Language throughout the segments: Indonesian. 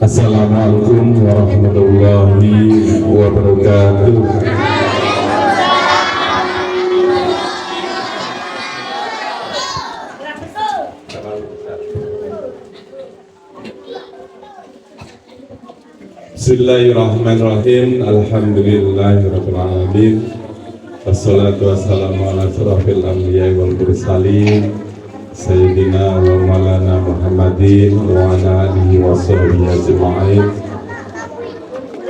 Assalamualaikum warahmatullahi wabarakatuh. Bismillahirrahmanirrahim. Alhamdulillahirabbil alamin. Wassalatu wassalamu ala asyrofil anbiya'i wal mursalin Sayyidina wa maulana Muhammadin wa ala alihi wa sahbihi ajma'in.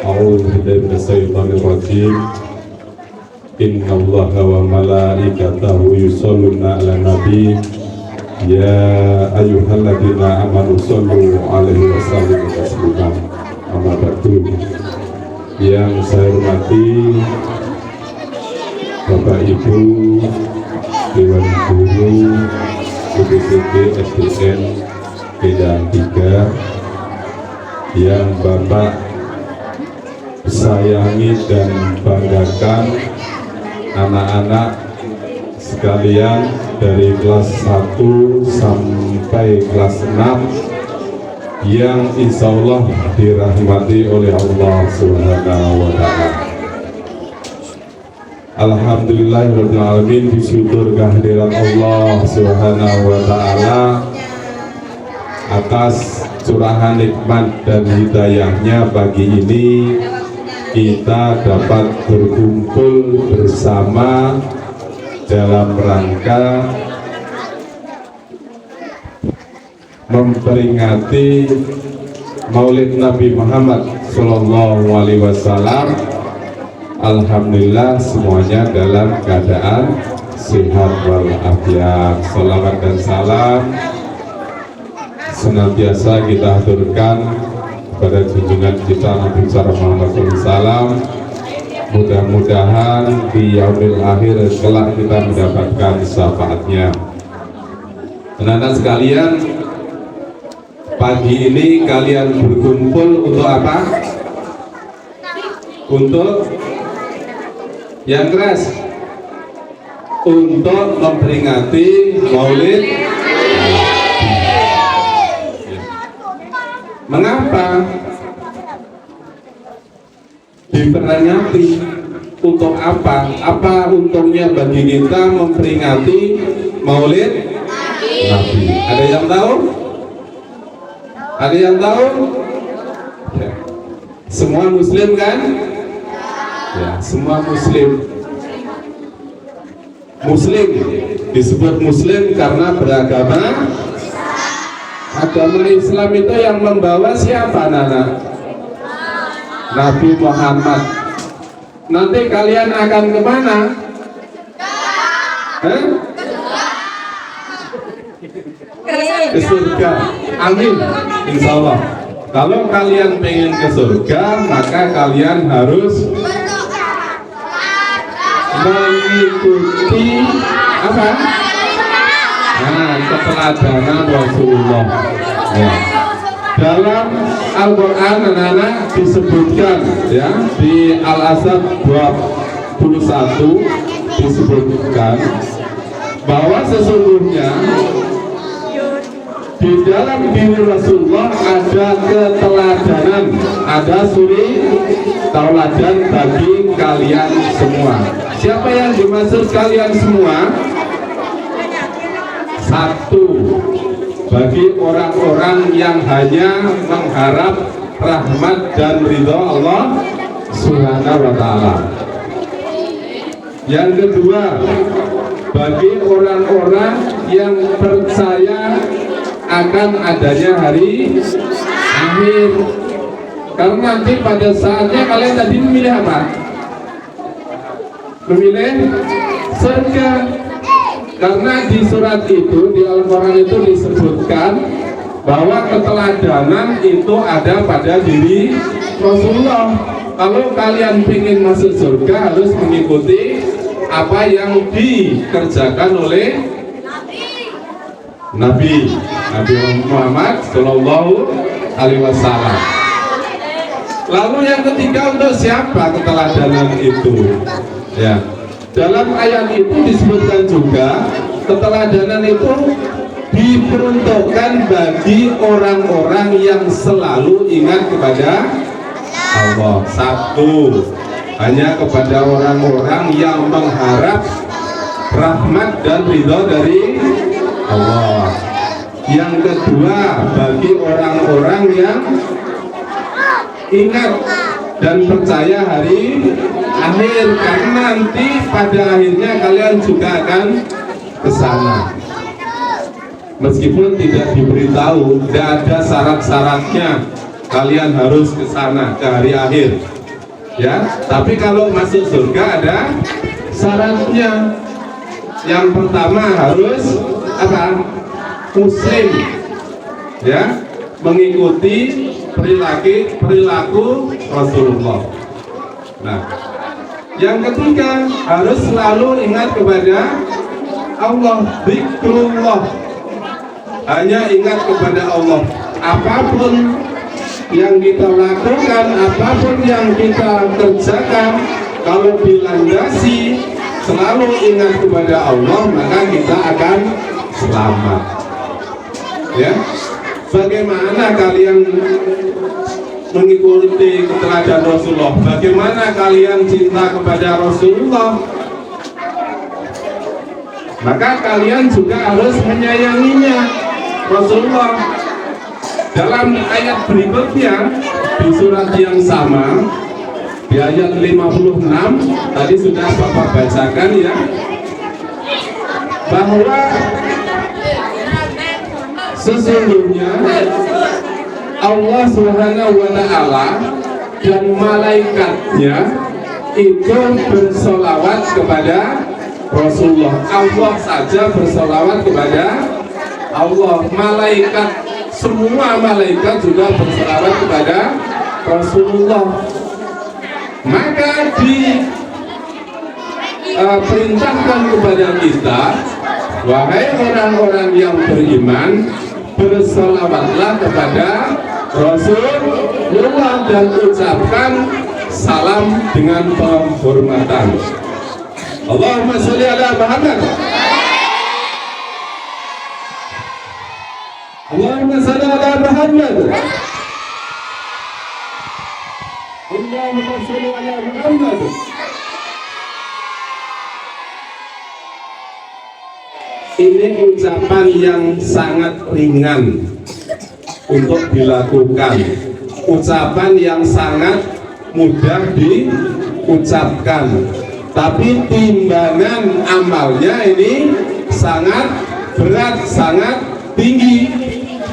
A'udzu billahi minasyaitonir rajim. Innallaha wa malaikatahu yusholluna 'alan nabi. Ya ayyuhalladzina amanu shollu 'alaihi wa sallimu taslima. Amma ba'du. Yang saya hormati Bapak Ibu Dewan Guru UPTD SDN Bidang 3 yang Bapak sayangi dan banggakan, anak-anak sekalian dari kelas 1 sampai kelas 6 yang insya Allah dirahmati oleh Allah Subhanahu wa Ta'ala. Alhamdulillahirrahmanirrahim, bersyukur kehadiran Allah Subhanahu wa Ta'ala atas curahan nikmat dan hidayahnya. Pagi ini kita dapat berkumpul bersama dalam rangka memperingati Maulid Nabi Muhammad Sallallahu Alaihi Wasallam. Alhamdulillah semuanya dalam keadaan sehat walafiat. Salawat dan salam senantiasa kita haturkan kepada junjungan kita Nabi Muhammad SAW. Mudah-mudahan di yaumil akhir kelak kita mendapatkan syafaatnya. Anak-anak sekalian, pagi ini kalian berkumpul untuk apa? Untuk yang keras, untuk memperingati Maulid. Mengapa diperingati? Untuk apa? Apa untungnya bagi kita memperingati Maulid Nabi? Ada yang tahu? Ada yang tahu? Ya. Semua Muslim kan? Ya, semua Muslim. Muslim disebut Muslim karena beragama. Agama Islam itu yang membawa siapa, Nana? Nabi Muhammad. Nanti kalian akan kemana? Ke surga. Amin. Insya Allah. Kalau kalian pengen ke surga, maka kalian harus mengikuti apa? Nah, keteladanan Rasulullah. Ya. Dalam Al-Quran anak-anak disebutkan, ya, di Al-Asad 21 disebutkan bahwa sesungguhnya di dalam diri Rasulullah ada keteladanan, ada suri tauladan bagi kalian semua. Siapa yang dimaksud kalian semua? Satu, bagi orang-orang yang hanya mengharap rahmat dan ridha Allah Subhanahu wa Ta'ala. Yang kedua, bagi orang-orang yang percaya akan adanya hari akhir. Karena nanti pada saatnya kalian tadi memilih apa? Memilih surga. Karena di surat itu, di Al-Quran itu disebutkan bahwa keteladanan itu ada pada diri Rasulullah. Kalau kalian ingin masuk surga harus mengikuti apa yang dikerjakan oleh Nabi Muhammad Sallallahu Alaihi Wasallam. Lalu yang ketiga, untuk siapa keteladanan itu? Ya, dalam ayat itu disebutkan juga keteladanan itu diperuntukkan bagi orang-orang yang selalu ingat kepada Allah. Satu, hanya kepada orang-orang yang mengharap rahmat dan ridho dari Allah. Yang kedua, bagi orang-orang yang ingat dan percaya hari akhir, karena nanti pada akhirnya kalian juga akan ke sana. Meskipun tidak diberitahu, tidak ada syarat-syaratnya kalian harus ke sana ke hari akhir. Ya, tapi kalau masuk surga ada syaratnya. Yang pertama harus apa? Muslim. Ya, mengikuti perilaku Rasulullah. Nah, yang ketiga harus selalu ingat kepada Allah, zikrullah. Hanya ingat kepada Allah. Apapun yang kita lakukan, apapun yang kita kerjakan, kalau dilandasi selalu ingat kepada Allah, maka kita akan selamat. Ya, bagaimana kalian mengikuti keteladanan Rasulullah? Bagaimana kalian cinta kepada Rasulullah? Maka kalian juga harus menyayanginya, Rasulullah. Dalam ayat berikutnya di surat yang sama, di ayat 56 tadi sudah Bapak bacakan ya, bahwa sesungguhnya Allah Subhanahu wa Ta'ala dan malaikatnya itu bersolawat kepada Rasulullah. Allah saja bersolawat kepada Allah, malaikat, semua malaikat juga bersolawat kepada Rasulullah. Maka diperintahkan kepada kita, wahai orang-orang yang beriman, bersolawatlah kepada Rasulullah dan ucapkan salam dengan penghormatan. Allahumma sholli ala Muhammad. Allahumma sholli ala Muhammad. Allahumma sholli ala Muhammad. Ini ucapan yang sangat ringan untuk dilakukan, ucapan yang sangat mudah diucapkan, tapi timbangan amalnya ini sangat berat, sangat tinggi,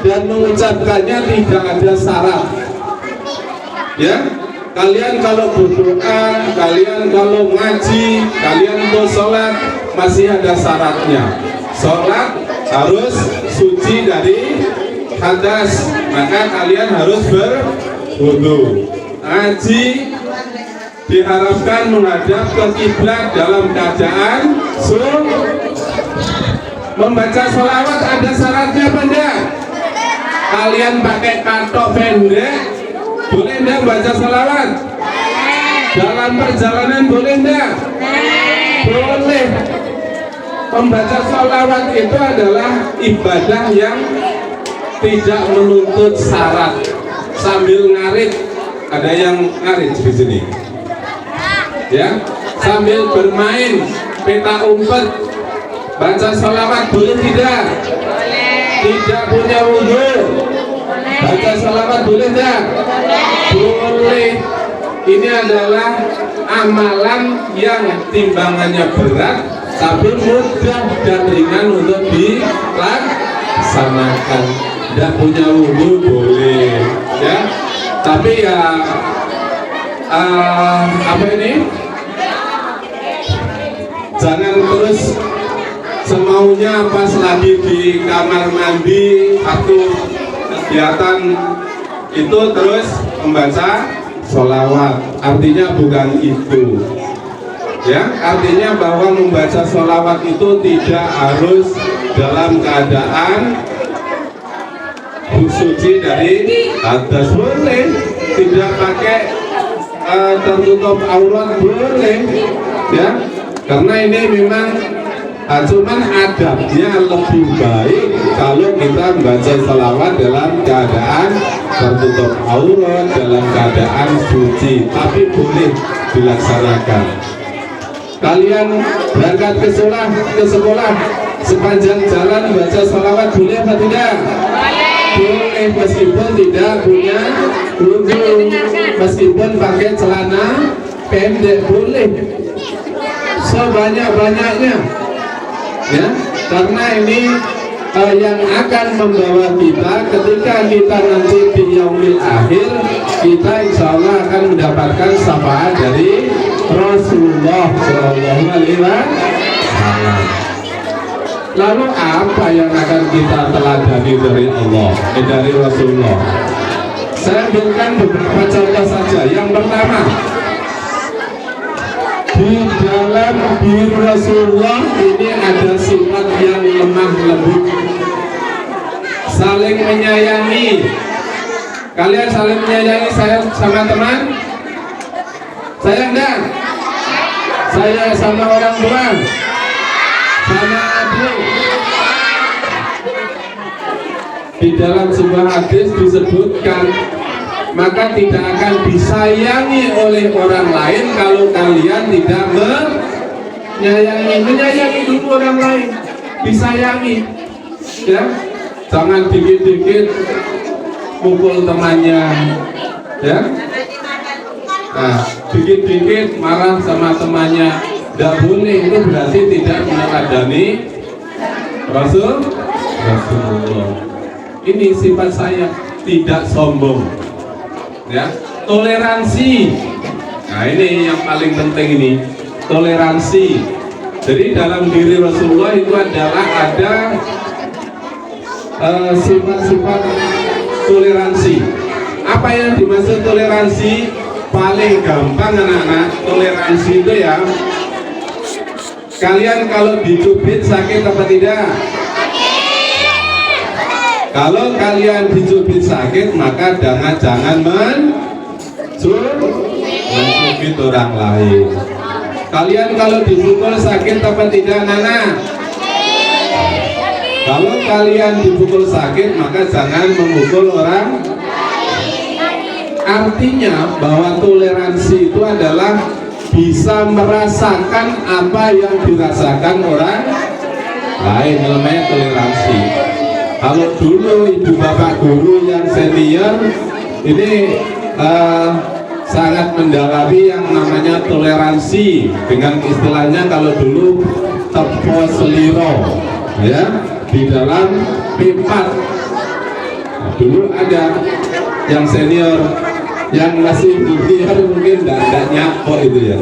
dan mengucapkannya tidak ada syarat. Ya, kalian kalau berdoa, kalian kalau ngaji, kalian untuk sholat masih ada syaratnya. Sholat harus suci dari hadas, maka kalian harus berwudu. Ngaji diharapkan menghadap ke kiblat dalam keadaan membaca sholawat ada syaratnya apa enggak? Kalian pakai katok pendek boleh enggak baca sholawat? Dalam perjalanan boleh enggak? Boleh. Membaca sholawat itu adalah ibadah yang tidak menuntut syarat. Sambil ngarit, ada yang ngarit di sini, ya, sambil bermain peta umpet, baca sholawat boleh tidak? Tidak punya wudhu, baca sholawat boleh tidak? Boleh. Ini adalah amalan yang timbangannya berat, tapi mudah dan ringan untuk dilaksanakan. Tidak punya wudhu boleh, ya. Tapi ya apa ini? Jangan terus semaunya pas lagi di kamar mandi atau kegiatan itu terus membaca sholawat. Artinya bukan itu. Ya, artinya bahwa membaca sholawat itu tidak harus dalam keadaan suci dari hadas, boleh. Tidak pakai tertutup aurat boleh, ya. Karena ini memang Cuman adabnya lebih baik kalau kita membaca salawat dalam keadaan tertutup aurat, dalam keadaan suci, tapi boleh dilaksanakan. Kalian berangkat ke sekolah sepanjang jalan baca salawat boleh apa tidak? Boleh, meskipun tidak punya wudhu, meskipun pakai celana pendek boleh, sebanyak-banyaknya, ya, karena ini yang akan membawa kita ketika kita nanti di yaumil akhir, kita insya Allah akan mendapatkan syafaat dari Rasulullah Shallallahu Alaihi Wasallam. Lalu apa yang akan kita teladani dari Allah, dari Rasulullah? Saya berikan beberapa contoh saja. Yang pertama, di dalam diri Rasulullah ini ada sifat yang lemah lembut, saling menyayangi. Kalian saling menyayangi saya sama teman? Saya enggak. Saya sama orang tua, sama adik. Di dalam sebuah hadis disebutkan, maka tidak akan disayangi oleh orang lain kalau kalian tidak menyayangi dulu orang lain, disayangi, ya. Jangan dikit-dikit pukul temannya, ya. Nah, dikit-dikit marah sama temannya, tidak boleh. Itu berarti tidak meneladani Rasulullah. Ini sifat saya, tidak sombong, ya. Toleransi. Nah, ini yang paling penting, ini toleransi. Jadi dalam diri Rasulullah itu adalah ada sifat-sifat toleransi. Apa yang dimaksud toleransi? Paling gampang anak-anak, toleransi itu ya, kalian kalau dicubit sakit apa tidak? Kalau kalian dicubit sakit, maka jangan mencubit orang lain. Kalian kalau dipukul sakit apa tidak, Nana? Kalau kalian dipukul sakit, maka jangan memukul orang. Artinya bahwa toleransi itu adalah bisa merasakan apa yang dirasakan orang lain, namanya toleransi. Kalau dulu ibu bapak guru yang senior ini sangat mendalami yang namanya toleransi, dengan istilahnya kalau dulu tepo seliro, ya, di dalam pipat. Nah, dulu ada yang senior, yang masih junior mungkin tidak nyakpo itu,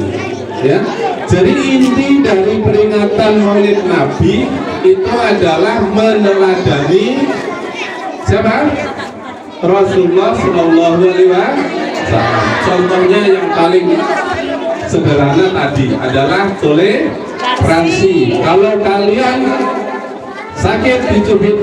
ya. Jadi inti dari peringatan Maulid Nabi itu adalah meneladani siapa? Rasulullah Shallallahu Alaihi Wasallam. Contohnya yang paling sederhana tadi adalah toleransi. Kalau kalian sakit dicubit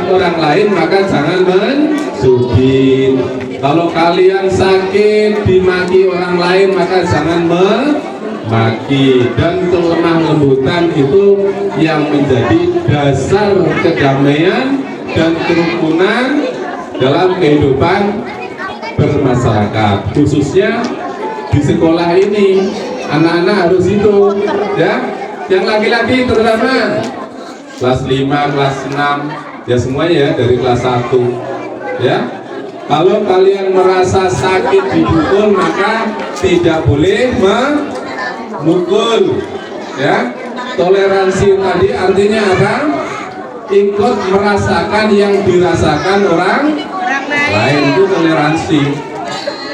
orang lain, maka jangan mencubit. Kalau kalian sakit dimaki orang lain, maka jangan memaki. Dan kelemah lembutan itu yang menjadi dasar kedamaian dan kerukunan dalam kehidupan bermasyarakat, khususnya di sekolah ini. Anak-anak harus itu, ya, yang laki-laki terutama kelas 5, kelas 6, ya semuanya, ya, dari kelas 1, ya. Kalau kalian merasa sakit dipukul, maka tidak boleh memukul, ya. Toleransi tadi artinya apa? Ikut merasakan yang dirasakan orang lain, itu toleransi,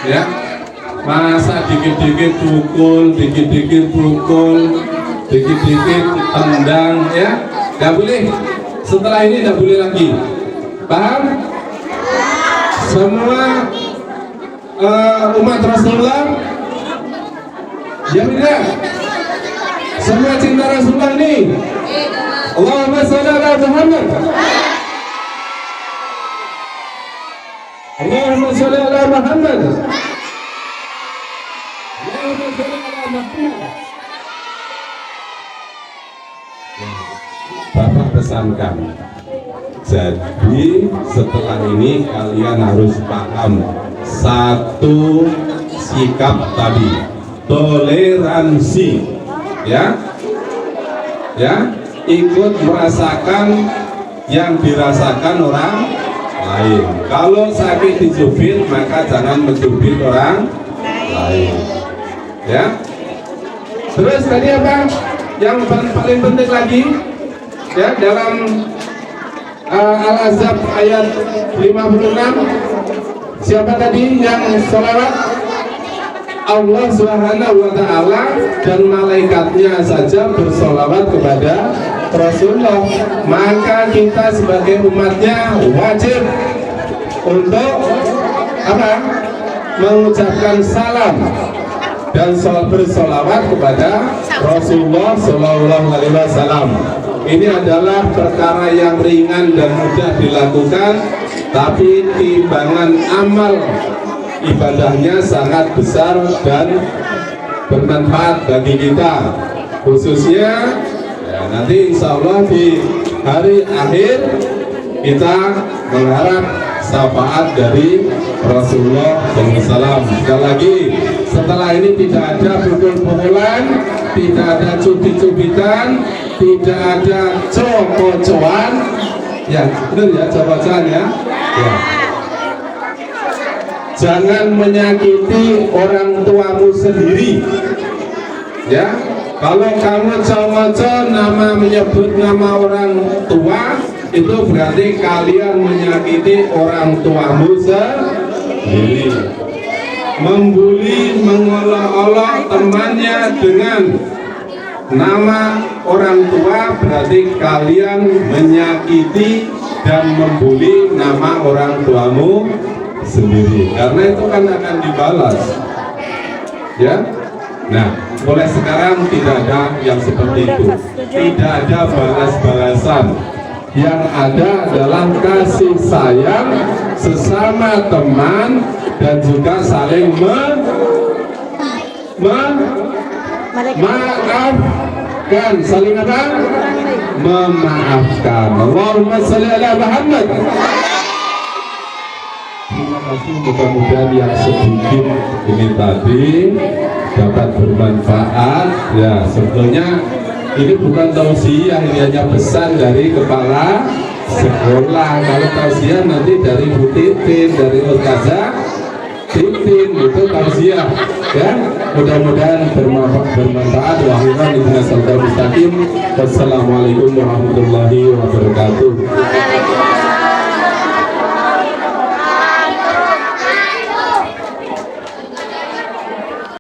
ya. Masa dikit-dikit pukul, dikit-dikit pukul, dikit-dikit tendang, ya, nggak boleh. Setelah ini nggak boleh lagi. Paham? Semua umat Rasulullah, ya tidak? Semua cinta Rasulullah ini. Allahumma sholli ala Muhammad. Allahumma sholli ala Muhammad. Allahumma sholli ala Muhammad. pesankan. Jadi setelah ini kalian harus paham satu sikap tadi, toleransi, ya, ikut merasakan yang dirasakan orang lain. Kalau sakit dicubit, maka jangan mencubit orang lain, ya. Terus tadi apa? Yang paling penting lagi, ya, dalam Al-Ahzab ayat 56, siapa tadi yang sholawat? Allah Subhanahu wa ta'ala dan malaikatnya saja bersolawat kepada Rasulullah. Maka kita sebagai umatnya wajib untuk apa? Mengucapkan salam dan bersolawat kepada Rasulullah Sallallahu Alaihi Wasallam. Ini adalah perkara yang ringan dan mudah dilakukan, tapi timbangan amal ibadahnya sangat besar dan bermanfaat bagi kita, khususnya ya, nanti insya Allah di hari akhir kita mengharap syafaat dari Rasulullah SAW. Sekali lagi, setelah ini tidak ada pukul-pukulan, tidak ada cubit-cubitan, tidak ada cocoan, ya benar ya, cocoan ya. Jangan menyakiti orang tuamu sendiri, ya. Kalau kamu coco nama menyebut nama orang tua, itu berarti kalian menyakiti orang tuamu sendiri. Membuli, mengolok-olok temannya dengan nama orang tua, berarti kalian menyakiti dan membuli nama orang tuamu sendiri, karena itu kan akan dibalas, ya. Nah, mulai sekarang tidak ada yang seperti itu, tidak ada balas-balasan. Yang ada adalah kasih sayang sesama teman dan juga saling maafkan, saling apa? Memaafkan. Allahumma sholli ala Muhammad. Terima kasih, mudah-mudahan yang sedikit ini tadi dapat bermanfaat. Ya, sebetulnya ini bukan tausiah, ini hanya pesan dari kepala sekolah. Kalau tausiah nanti dari Bu Titin, dari Ustazah Titin, itu tausiah, ya. Mudah-mudahan bermanfaat. Wassalamualaikum warahmatullahi wabarakatuh.